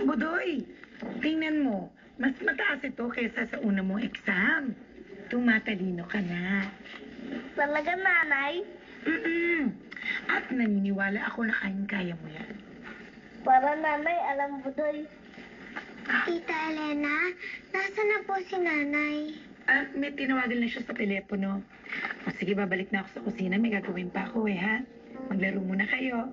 Budoy, tingnan mo. Mas mataas ito kaysa sa una mong exam. Tumatalino ka na. Talaga, nanay? At naniniwala ako na kaya mo yan. Para nanay, alam Budoy. Tita Elena, nasa na po si nanay? May tinawagan na siya sa telepono. O sige, babalik na ako sa kusina. May gagawin pa ako ha? Maglaro muna kayo.